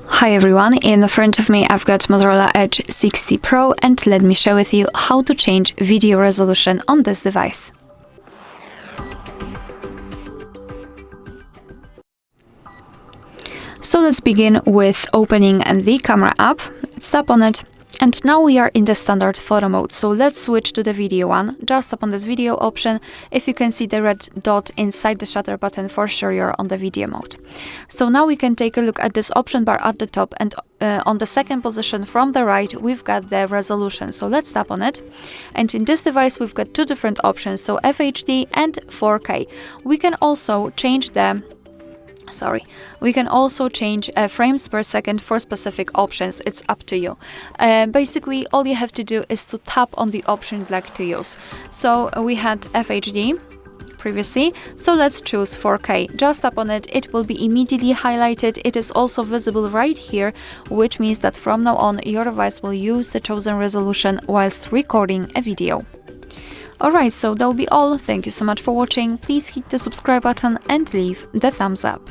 Hi everyone, in front of me I've got Motorola Edge 60 Pro, and let me share with you how to change video resolution on this device. So let's begin with opening the camera app. Let's tap on it. And now we are in the standard photo mode, so let's switch to the video one. Just tap on this video option. If you can see the red dot inside the shutter button, for sure you're on the video mode. So now we can take a look at this option bar at the top, and on the second position from the right we've got the resolution. So let's tap on it, and in this device we've got two different options, so FHD and 4K. We can also change frames per second for specific options. It's up to you. Basically, all you have to do is to tap on the option you'd like to use. So we had FHD previously, so let's choose 4K. Just tap on it, it will be immediately highlighted. It is also visible right here, which means that from now on your device will use the chosen resolution whilst recording a video. Alright, so that will be all. Thank you so much for watching. Please hit the subscribe button and leave the thumbs up.